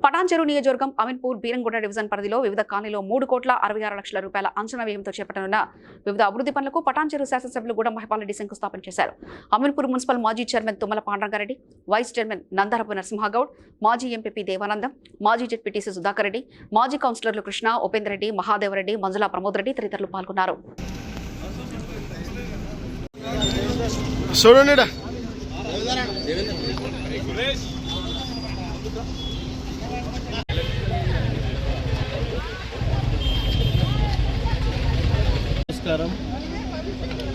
పటాన్చెరు నియోజకవర్గం అమీన్పూర్ బీరంగూడ డివిజన్ పరిధిలో వివిధ కాలనీలో 3,66,00,000 రూపాయల అంచనా వ్యయంతో చేపట్టనున్న వివిధ అభివృద్ధి పనులకు పటాన్చెరు శాసనసభ్యులు గూడెం మహిపాల్ శంకుస్థాపన చేశారు. అమీన్పూర్ మున్సిపల్ మాజీ chairman Tummala Pandurangareddy, vice chairman Nandarapu Narasimhagoud, మాజీ ఎంపీపీ దేవానందం, మాజీ జెడ్పీటీసీ సుధాకర్ రెడ్డి, మాజీ కౌన్సిలర్లు కృష్ణ, ఉపేందర్ రెడ్డి, మహాదేవరెడ్డి, మంజుల ప్రమోద్ రెడ్డి తదితరులు పాల్గొన్నారు. నమస్కారం.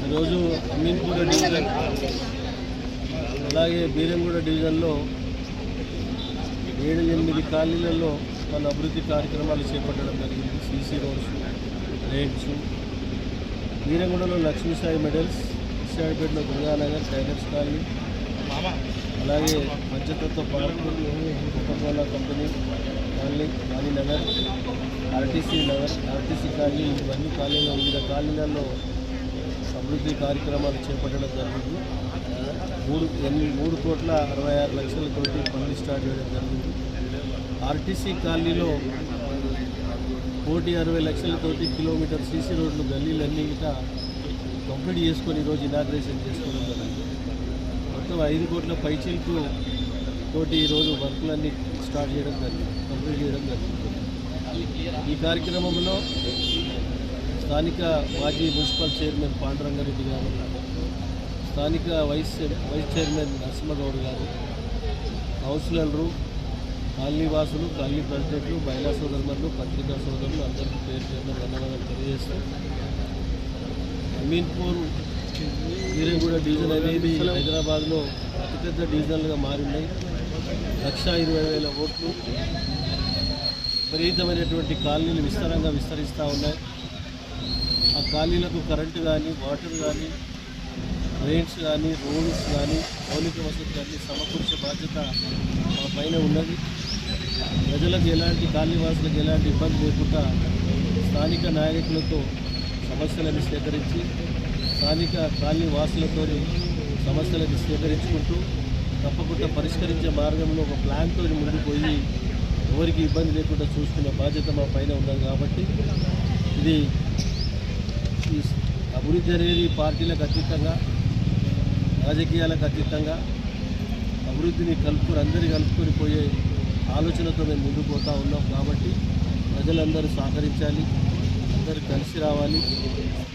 ఈరోజు అమీన్పూర్ డివిజన్ అలాగే బీరంగూడ డివిజన్లో 7-8 కాలనీలలో మన అభివృద్ధి కార్యక్రమాలు చేపట్టడం జరిగింది. సీసీ రోడ్స్, రేట్స్, బీరంగూడలో లక్ష్మీసాయి మెడల్స్, ఇస్సాయిపేటలో దుర్గానగర్, టైగర్స్ కాలనీ, అలాగే Panchatatva park, Coca Cola company colony, Vaninagar, RTC Nagar, RTC colony, ఇవన్నీ కాలనీలో వివిధ కాలనీలలో అభివృద్ధి కార్యక్రమాలు చేపట్టడం జరిగింది. 3,66,00,000 పనులు స్టార్ట్ చేయడం జరిగింది. ఆర్టీసీ కాలనీలో 1,60,00,000 కిలోమీటర్ సీసీ రోడ్లు, గల్లీలన్నీ ఇట్లా కంప్లీట్ చేసుకొని ఈరోజు ఇనాగ్రేషన్ చేసుకోవడం జరిగింది. మొత్తం 5 కోట్ల పైచీలకు తోటి ఈరోజు వర్కులన్నీ స్టార్ట్ చేయడం జరిగింది, కంప్లీట్ చేయడం జరిగింది. ఈ కార్యక్రమంలో స్థానిక మాజీ మున్సిపల్ చైర్మన్ పాండురంగారెడ్డి గారు, స్థానిక వైస్ చైర్మన్ నరసింహగౌడ్ గారు, కౌన్సిలర్లు, కాలనీవాసులు, కాలనీ ప్రెసిడెంట్లు, మహిళా సోదరులు, పత్రికా సోదరులు అందరికీ పేరు పేరున ధన్యవాదాలు తెలియజేస్తూ, అమీన్పూర్ బీరంగూడ డివిజన్ అనేది హైదరాబాద్లో అతిపెద్ద డివిజన్లుగా మారినాయి. 1,20,000 ఓట్లు, విపరీతమైనటువంటి కాలనీలు విస్తారంగా విస్తరిస్తూ ఉన్నాయి. ఆ కాలనీలకు కరెంటు కానీ, వాటర్ కానీ, డ్రైన్స్ కానీ, రోడ్స్ కానీ, మౌలిక వసతులు కానీ సమకూర్చే బాధ్యత మా పైన ఉన్నది. ప్రజలకు ఎలాంటి, కాలనీవాసులకు ఎలాంటి ఇబ్బంది లేకుండా స్థానిక నాయకులతో సమస్యలను సేకరించి, స్థానిక కాలనీ వాసులతో సమస్యలను సేకరించుకుంటూ తప్పకుండా పరిష్కరించే మార్గంలో ఒక ప్లాన్తో ముందుకు పోయి ఎవరికి ఇబ్బంది లేకుండా చూసుకునే బాధ్యత మా పైన ఉన్నది. కాబట్టి ఇది ఈ అభివృద్ధి అనేది పార్టీలకు అతీతంగా, రాజకీయాలకు అతీతంగా అభివృద్ధిని అందరినీ కలుపుకొని పోయే ఆలోచనతో మేము ముందుకు పోతూ ఉన్నాం. కాబట్టి ప్రజలందరూ సహకరించాలి, అందరూ కలిసి రావాలి.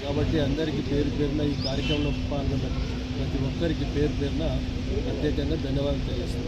కాబట్టి అందరికీ పేరు పేరున ఈ కార్యక్రమంలో పాల్గొన్న ప్రతి ఒక్కరికి పేరు పేరున ప్రత్యేకంగా ధన్యవాదాలు తెలియజేస్తాను.